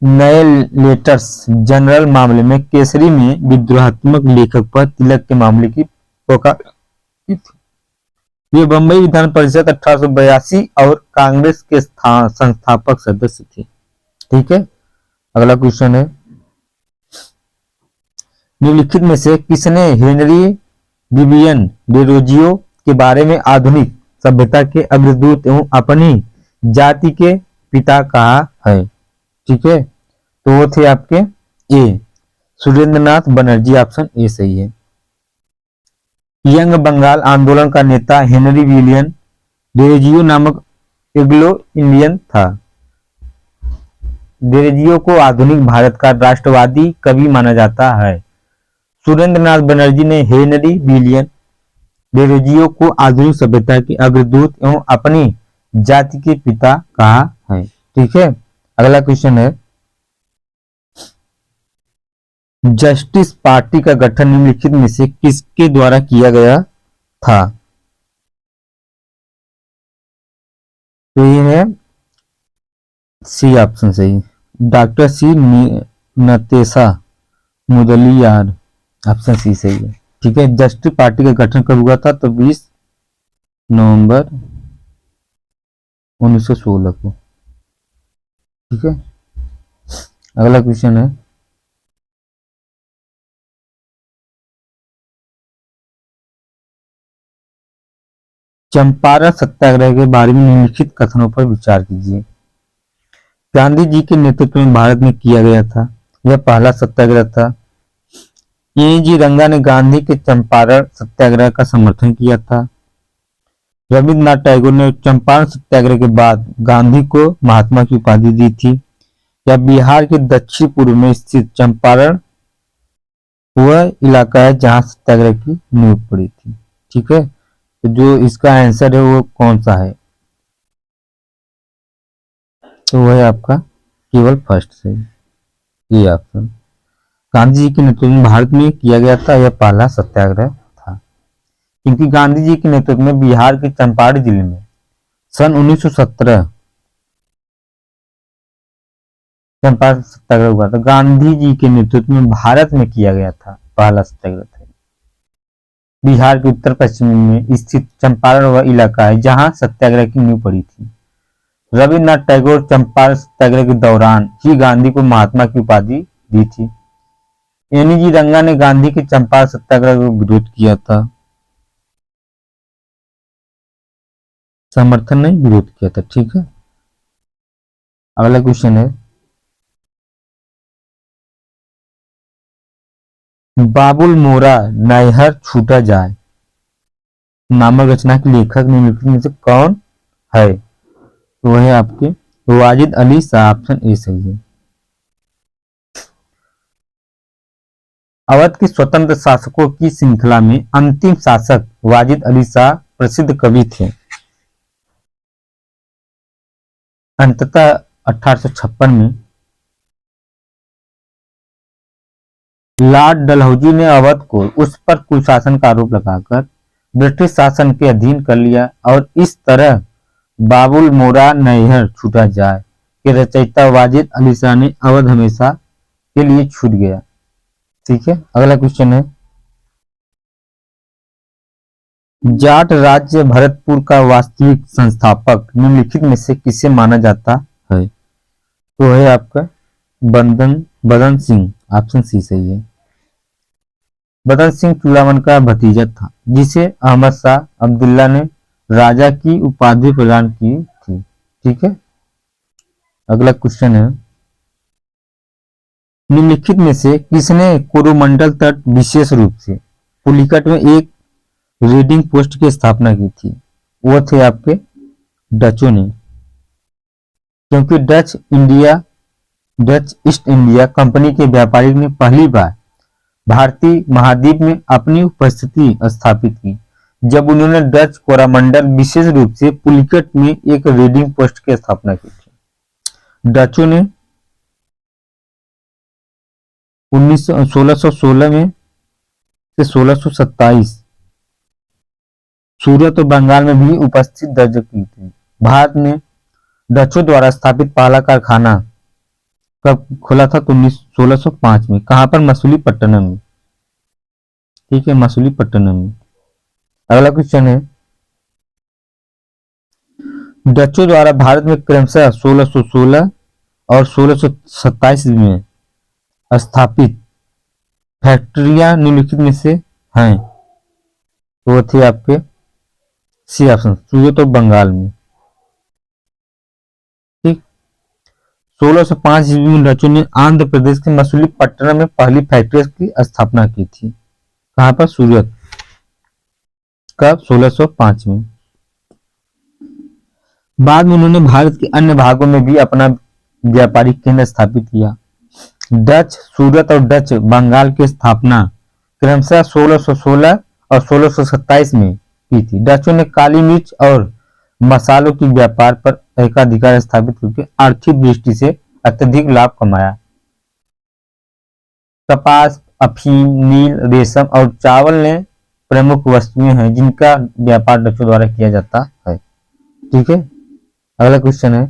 नए लेटर्स जनरल मामले में केसरी में विद्रोहात्मक लेखक पर तिलक के मामले की वकालत की थी। ये बंबई विधान परिषद 1882 और कांग्रेस के संस्थापक सदस्य थे। ठीक है। अगला क्वेश्चन है, निम्नलिखित में से किसने हेनरी विवियन डेरोजियो के बारे में आधुनिक सभ्यता के अग्रदूत एवं अपनी जाति के पिता कहा है? ठीक है। तो वो थे आपके ए सुरेंद्रनाथ बनर्जी। ऑप्शन ए सही है। यंग बंगाल आंदोलन का नेता हेनरी विलियन डेरोजियो नामक एंग्लो इंडियन था। डेरोजियो को आधुनिक भारत का राष्ट्रवादी कवि माना जाता है। सुरेंद्रनाथ बनर्जी ने हेनरी विलियन डेरोजियो को आधुनिक सभ्यता के अग्रदूत एवं अपनी जाति के पिता कहा है। ठीक है। अगला क्वेश्चन है, जस्टिस पार्टी का गठन निम्नलिखित में से किसके द्वारा किया गया था? तो ये है सी ऑप्शन सही, doctor C Natesa Mudaliar. Option C सही है। ठीक है। जस्टिस पार्टी का गठन कब हुआ था? तो 20 नवंबर 1916 को। ठीक है। अगला क्वेश्चन है, चंपारण सत्याग्रह के बारे में निम्नलिखित कथनों पर विचार कीजिए। गांधी जी के नेतृत्व में भारत में किया गया था। यह पहला सत्याग्रह था। ए जी रंगा ने गांधी के चंपारण सत्याग्रह का समर्थन किया था। रविन्द्रनाथ टैगोर ने चंपारण सत्याग्रह के बाद गांधी को महात्मा की उपाधि दी थी। यह बिहार के दक्षिण पूर्व में स्थित चंपारण वह इलाका है जहां सत्याग्रह की नींव पड़ी थी। ठीक है। तो जो इसका आंसर है वो कौन सा है? तो वह है आपका केवल फर्स्ट से ये ऑप्शन। गांधी जी के नेतृत्व में भारत में किया गया था यह पहला सत्याग्रह था, क्योंकि गांधी जी के नेतृत्व में बिहार के चंपारण जिले में सन 1917 चंपारण सत्याग्रह हुआ था। गांधी जी के नेतृत्व में भारत में किया गया था पहला सत्याग्रह था। बिहार के उत्तर पश्चिम में स्थित चंपारण वह इलाका है जहां सत्याग्रह की नींव पड़ी थी। रविन्द्रनाथ टैगोर चंपारण सत्याग्रह के दौरान ही गांधी को महात्मा की उपाधि दी थी। एनी जी रंगा ने गांधी के चंपारण सत्याग्रह का विरोध किया था, समर्थन नहीं विरोध किया था। ठीक है। अगला क्वेश्चन है, बाबुल मोरा नैहर छूटा जाए नामक रचना के लेखक निम्नलिखित में से कौन है? तो वह है आपके वाजिद अली शाह। ऑप्शन ए सही है। अवध के स्वतंत्र शासकों की श्रृंखला में अंतिम शासक वाजिद अली शाह प्रसिद्ध कवि थे। अंततः 1856 में लॉर्ड डलहौजी ने अवध को उस पर कुशासन का आरोप लगाकर ब्रिटिश शासन के अधीन कर लिया और इस तरह बाबुल मोरा नैहर छूटा जाए के रचयिता वाजिद अली शाह ने अवध हमेशा के लिए छूट गया। ठीक है, अगला क्वेश्चन है, जाट राज्य भरतपुर का वास्तविक संस्थापक निम्नलिखित में से किसे माना जाता है? तो है आपका बदन सिंह, ऑप्शन सी सही है। बदन सिंह चूड़ामन का भतीजा था जिसे अहमद शाह अब्दुल्ला ने राजा की उपाधि प्रदान की थी। ठीक है, अगला क्वेश्चन है, निम्नलिखित में से किसने कोरोमंडल तट विशेष रूप से पुलिकट में एक रीडिंग पोस्ट की स्थापना की थी? वो थे आपके डचों ने, क्योंकि डच ईस्ट इंडिया कंपनी के व्यापारी ने पहली बार भारतीय महाद्वीप में अपनी उपस्थिति स्थापित की जब उन्होंने डच कोरोमंडल विशेष रूप से पुलिकट में एक रीडिंग पोस्ट की स्थापना की थी। डचों ने 1616 में से 1627 सूरत और बंगाल में भी उपस्थित दर्ज की थी। भारत ने डचों द्वारा स्थापित पहला कारखाना कब खोला था? तो 1605 में। कहां पर? मछलीपट्टनम में। ठीक है, मछलीपट्टनम में। अगला क्वेश्चन है, डचों द्वारा भारत में क्रमशः 1616 और 1627 में स्थापित फैक्ट्रियां निम्नलिखित में से हैं? तो वो थे आपके सी ऑप्शन, सूरत और बंगाल में। ठीक, 1605 ईस्वी में डचों ने आंध्र प्रदेश के मछलीपट्टनम में पहली फैक्ट्री की स्थापना की थी। कहां पर? सूरत। कब? 1605 में। बाद में उन्होंने भारत के अन्य भागों में भी अपना व्यापारिक केंद्र स्थापित किया। डच सूरत और डच बंगाल की स्थापना क्रमशः 1616 और 1627 में की थी। डचों ने काली मिर्च और मसालों के व्यापार पर एकाधिकार स्थापित करके आर्थिक दृष्टि से अत्यधिक लाभ कमाया। कपास, अफीम, नील, रेशम और चावल ने प्रमुख वस्तुएं हैं जिनका व्यापार डचों द्वारा किया जाता है। ठीक है, अगला क्वेश्चन है,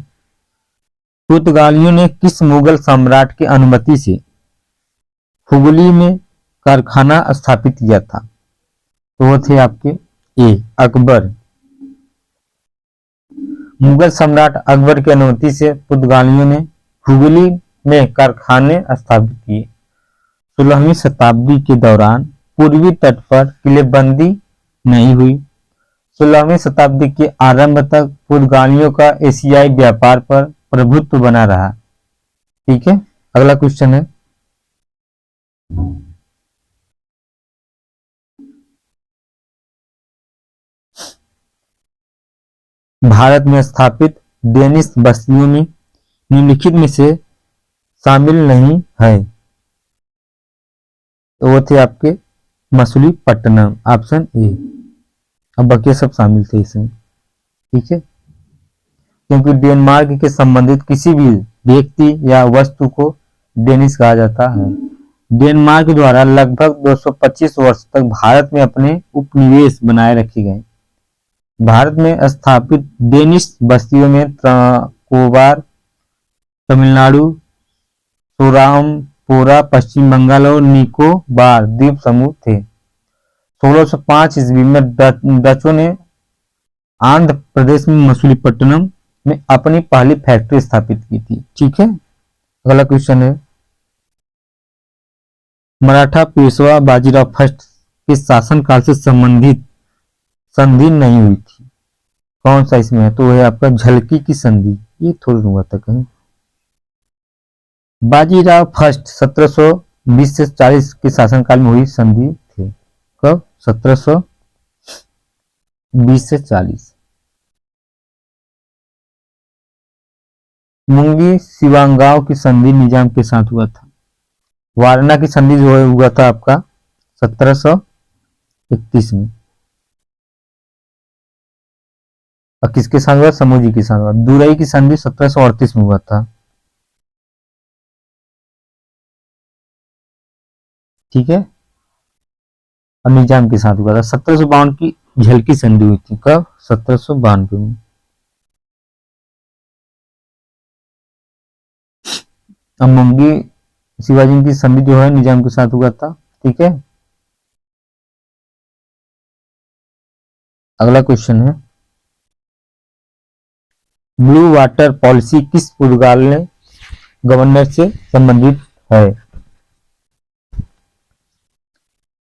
पुर्तगालियों ने किस मुगल सम्राट की अनुमति से हुगली में कारखाना स्थापित किया था? तो वो थे आपके ए अकबर। मुगल सम्राट अकबर की अनुमति से पुर्तगालियों ने हुगली में कारखाने स्थापित किए। 16वीं शताब्दी के दौरान पूर्वी तट पर किलेबंदी नहीं हुई। 16वीं शताब्दी के आरंभ तक पुर्तगालियों का एशियाई व्यापार पर प्रभुत्व बना रहा। ठीक है, अगला क्वेश्चन है, भारत में स्थापित डेनिश बस्तियों में निम्नलिखित में से शामिल नहीं है? तो वो थे आपके मछलीपट्टनम, ऑप्शन ए। अब बाकी सब शामिल थे इसमें। ठीक है, क्योंकि डेनमार्क के संबंधित किसी भी व्यक्ति या वस्तु को डेनिश कहा जाता है। डेनमार्क द्वारा लगभग 225 वर्ष तक भारत में अपने उपनिवेश बनाए रखे गए। भारत में स्थापित डेनिश बस्तियों में कोबार, तमिलनाडु, सोरामपोरा, पश्चिम बंगाल और निकोबार द्वीप समूह थे। 1605 ईस्वी में डचों ने आंध्र प्रदेश में मछलीपट्टनम में अपनी पहली फैक्ट्री स्थापित की थी। ठीक है, अगला क्वेश्चन है, मराठा पेशवा बाजीराव फर्स्ट के शासनकाल से संबंधित संधि नहीं हुई थी। कौन सा इसमें है? तो है आपका झलकी की संधि। ये थोड़ी हुआ था कहीं। बाजीराव फर्स्ट 1720 से 40 के शासनकाल में हुई संधि थे। कब? 1720 से 40। मुंगी सिवांगांव की संधि निजाम के साथ हुआ था। वारणा की संधि जो है हुआ था आपका 1731 में। और किसके साथ हुआ? समूजी के साथ हुआ। दुरई की संधि 1738 में हुआ था। ठीक है। और निजाम के साथ हुआ था 1752 की झलकी संधि हुई थी। कब? 1792 में। अब मुंगी शिवाजी की संधि जो है निजाम के साथ हुआ था। ठीक है। अगला क्वेश्चन है, ब्लू वाटर पॉलिसी किस पुर्तगाल गवर्नर से संबंधित है?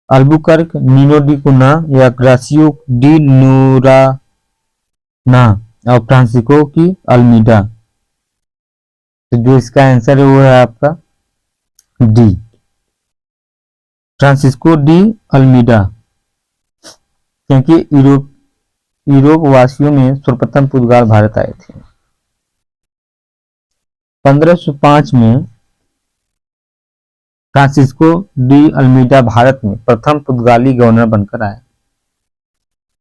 अल्बुकर्क, नीनो डी कुना या ग्रासियो डी नोराना और फ्रांसिस्को की अल्मीडा। तो जो इसका आंसर है वो है आपका डी, फ्रांसिस्को डी अल्मीडा। क्योंकि यूरोप वासियों में सर्वप्रथम पुर्तगाल भारत आए थे। 1505 में फ्रांसिस्को डी अल्मीडा भारत में प्रथम पुर्तगाली गवर्नर बनकर आए।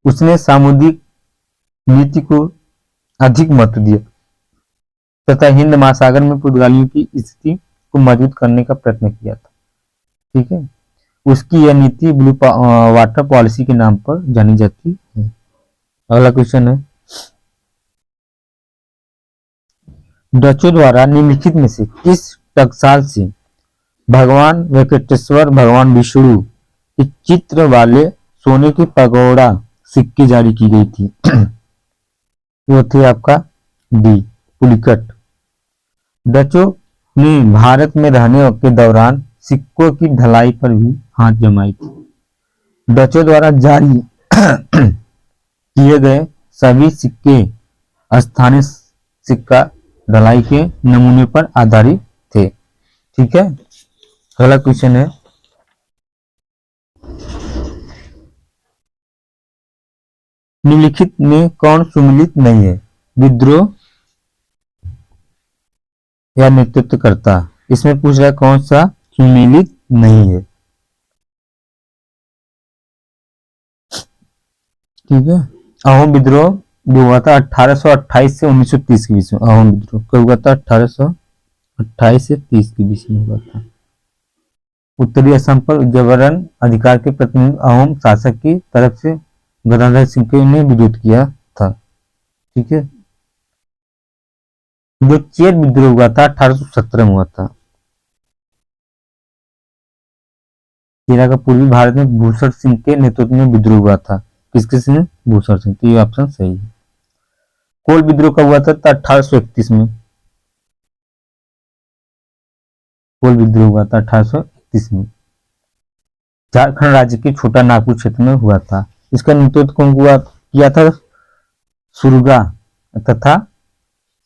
उसने सामुद्रिक नीति को अधिक महत्व दिया तथा हिंद महासागर में पुर्तगालियों की स्थिति को मजबूत करने का प्रयत्न किया था। ठीक है। उसकी यह नीति ब्लू वाटर पॉलिसी के नाम पर जानी जाती है। अगला क्वेश्चन है, डचों द्वारा निम्नलिखित में से किस टकसाल से भगवान वेंकटेश्वर भगवान विष्णु के चित्र वाले सोने की पगोड़ा सिक्के जारी की गई थी? वो थे आपका डी, पुलिकट। डचों ने भारत में रहने के दौरान सिक्कों की ढलाई पर भी हाथ जमाई थी। डचों द्वारा जारी किए गए सभी सिक्के स्थानीय सिक्का ढलाई के नमूने पर आधारित थे। ठीक है। अगला क्वेश्चन है, निम्नलिखित में कौन सुमिलित नहीं है? विद्रोह या नेतृत्व करता। इसमें पूछ रहा है कौन सा सुमिलित नहीं है। ठीक है। अहोम विद्रोह जो हुआ था 1828 से 1930 के बीच में। अहोम विद्रोह कब हुआ था? 1828 से 30 के बीच में हुआ था। उत्तरी असम पर जबरन अधिकार के प्रतिनिधि अहोम शासक की तरफ से गदाधर सिंह ने विरोध किया था। ठीक है। जो चेर विद्रोह हुआ था 1817 में हुआ था। चेरा का पूर्वी भारत में भूषण सिंह के नेतृत्व में विद्रोह हुआ था। किसके से? भूषण सिंह। तो ये ऑप्शन सही है। कोल विद्रोह कब हुआ था? 1831 में। कोल विद्रोह हुआ था 1831 में। झारखंड राज्य के छोटा नागपुर क्षेत्र में हुआ था। इसका नेतृत्व कौन किया था? सुरगा तथा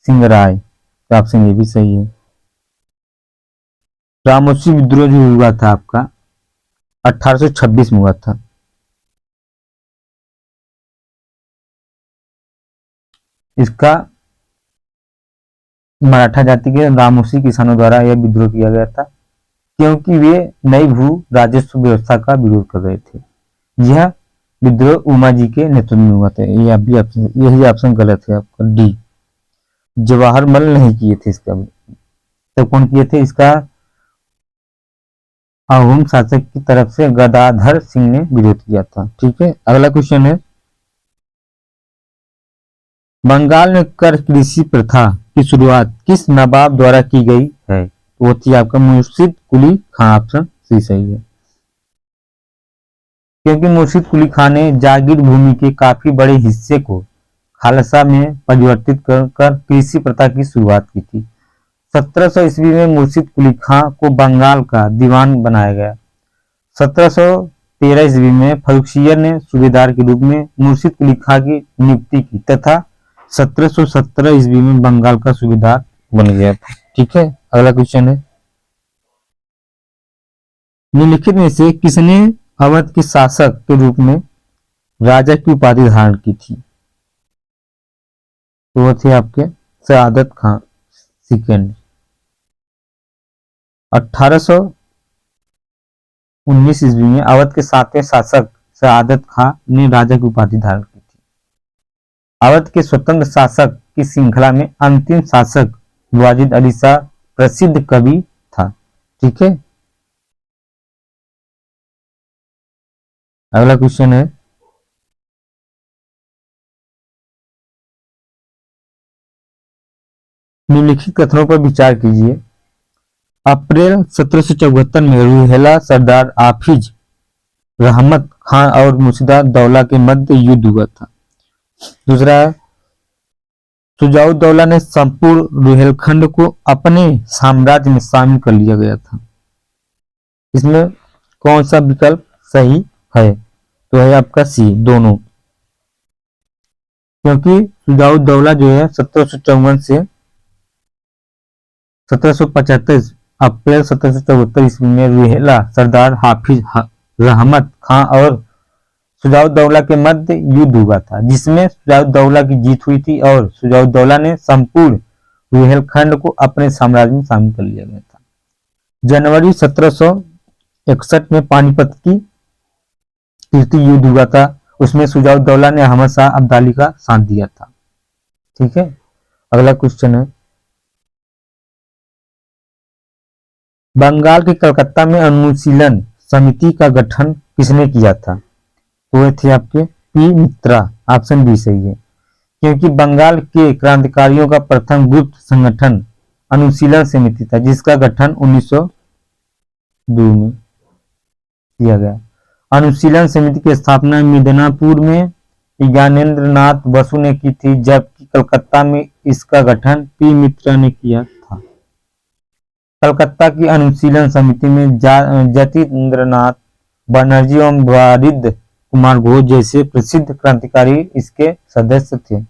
सिंगराय। तो ऑप्शन ये भी सही है। रामोसी विद्रोह जो हुआ था आपका 1826 में हुआ था। इसका मराठा जाति के रामोसी किसानों द्वारा यह विद्रोह किया गया था क्योंकि वे नई भू राजस्व व्यवस्था का विरोध कर रहे थे। यह विद्रोह उमा जी के नेतृत्व में हुआ था। यही ऑप्शन गलत है आपका डी, जवाहरमल नहीं किए थे इसका। तो कौन किए थे इसका? अहोम शासक की तरफ से गदाधर सिंह ने विरोध किया था। ठीक है। अगला क्वेश्चन है, बंगाल में कर कृषि प्रथा की शुरुआत किस नवाब द्वारा की गई है? वो थी आपका मुर्शिद कुली खां। ऑप्शन सी सही है। क्योंकि मुर्शिद कुली खां ने जागीर भूमि के काफी बड़े हिस्से को खालसा में परिवर्तित कर कृषि प्रथा की शुरुआत की थी। 1700 ईस्वी में मुर्शिद कुली खां को बंगाल का दीवान बनाया गया। 1713 ईस्वी में फर्रुखसियर ने सूबेदार के रूप में मुर्शिद कुली खां की नियुक्ति की तथा 1717 ईस्वी में बंगाल का सूबेदार बन गया था। ठीक है। अगला क्वेश्चन है, निम्नलिखित में से किसने अवध के शासक के रूप में राजा की उपाधि धारण की थी? तो वो थे आपके सआदत खान सेकंड। 1800 19 ईस्वी में अवध के 7वें शासक सआदत खां ने राजा की उपाधि धारण की थी। अवध के स्वतंत्र शासक की श्रृंखला में अंतिम शासक वाजिद अली शाह प्रसिद्ध कवि था। ठीक है, अगला क्वेश्चन है, निम्नलिखित कथनों पर विचार कीजिए। अप्रैल 1774 में रूहेला सरदार हाफिज रहमत खान और मुर्शिदादौला के मध्य युद्ध हुआ था। दूसरा है, शुजाउद्दौला ने संपूर्ण रुहेलखंड को अपने साम्राज्य में शामिल कर लिया गया था। इसमें कौन सा विकल्प सही है? तो है आपका सी, दोनों, क्योंकि शुजाउद्दौला जो है 1754 से 1775 अप्रैल 1774 ईस्वी में रूहेला सरदार हाफिज रहमत खां और शुजाउद्दौला के मध्य युद्ध हुआ था, जिसमें शुजाउद्दौला की जीत हुई थी और शुजाउद्दौला ने संपूर्ण रुहेलखंड को अपने साम्राज्य में शामिल कर लिया गया था। जनवरी 1761 में पानीपत की कीर्ति युद्ध हुआ था, उसमें शुजाउद्दौला ने अहमद शाह अब्दाली का साथ दिया था। ठीक है, अगला क्वेश्चन है, बंगाल के कलकत्ता में अनुशीलन समिति का गठन किसने किया था? तो वे थे आपके पी मित्रा, ऑप्शन बी सही है, क्योंकि बंगाल के क्रांतिकारियों का प्रथम गुप्त संगठन अनुशीलन समिति था, जिसका गठन 1902 में किया गया। अनुशीलन समिति की स्थापना मिदनापुर में ज्ञानेंद्र नाथ बसु ने की थी, जबकि कलकत्ता में इसका गठन पी मित्रा ने किया था। कलकत्ता की अनुशीलन समिति में जतीन्द्रनाथ बनर्जी एवं वारिद कुमार घोष जैसे प्रसिद्ध क्रांतिकारी इसके सदस्य थे।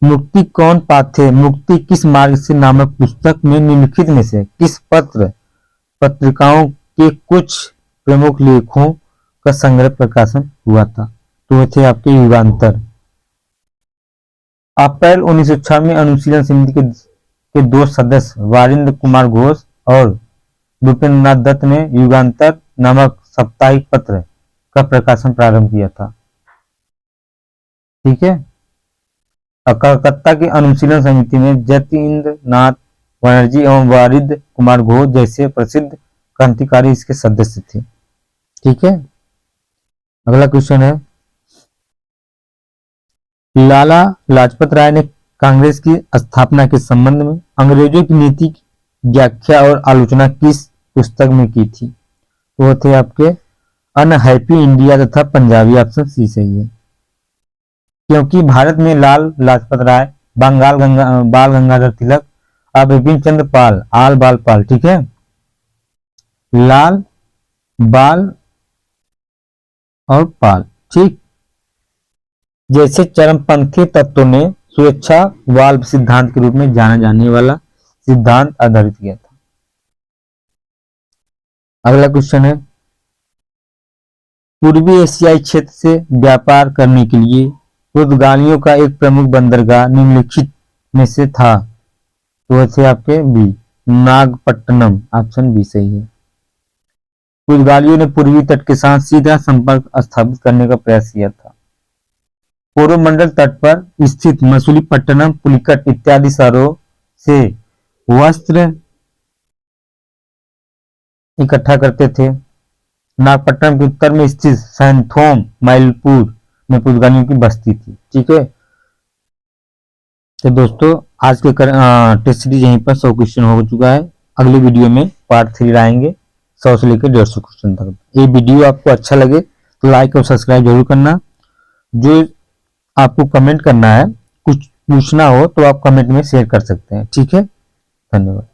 मुक्ति कौन पाथे मुक्ति किस मार्ग से नामक पुस्तक में निम्नलिखित में से किस पत्रिकाओं के कुछ प्रमुख लेखों का संग्रह प्रकाशन हुआ था? तो वे थे आपके युगांतर। अप्रैल 1906 में अनुशीलन समिति के दो सदस्य वारिंद्र कुमार घोष और भूपेंद्रनाथ दत्त ने युगांतर नामक साप्ताहिक पत्र का प्रकाशन प्रारंभ किया था। ठीक है, कलकत्ता की अनुशीलन समिति में जतीन्द्रनाथ बनर्जी एवं वारिद कुमार घोष जैसे प्रसिद्ध क्रांतिकारी इसके सदस्य थे। ठीक है, अगला क्वेश्चन है, लाला लाजपत राय ने कांग्रेस की स्थापना के संबंध में अंग्रेजों की नीति की व्याख्या और आलोचना किस पुस्तक में की थी? वो थे आपके अनहैप्पी इंडिया तथा पंजाबी, ऑप्शन सी सही है, क्योंकि भारत में लाल लाजपत राय, बाल गंगाधर तिलक और बिपिन चंद्र पाल, आल बाल पाल, ठीक है, लाल बाल और पाल, ठीक, जैसे चरमपंथी तत्वों ने स्वेच्छावाद सिद्धांत के रूप में जाना जाने वाला सिद्धांत आधारित किया था। अगला क्वेश्चन है, पूर्वी एशियाई क्षेत्र से व्यापार करने के लिए पुर्तगालियों का एक प्रमुख बंदरगाह निम्नलिखित में से था? तो थे आपके बी, नागपट्टनम, ऑप्शन बी सही है। पुर्तगालियों ने पूर्वी तट के साथ सीधा संपर्क स्थापित करने का प्रयास किया था। कोरोमंडल तट पर स्थित मसूलीपट्टनम, पुलिकट इत्यादि शहरों से वस्त्र इकट्ठा करते थे। नागपट्टनम के उत्तर में स्थित सैंथोम माइलपुर में पुर्तगालियों की बस्ती थी। ठीक है, तो दोस्तों आज के टेस्ट सीरीज यहीं पर 100 क्वेश्चन हो चुका है। अगली वीडियो में पार्ट 3 लाएंगे 100 से लेकर 150 क्वेश्चन तक। ये वीडियो आपको अच्छा लगे तो लाइक और सब्सक्राइब जरूर करना। जो आपको कमेंट करना है, कुछ पूछना हो तो आप कमेंट में शेयर कर सकते हैं। ठीक है, धन्यवाद।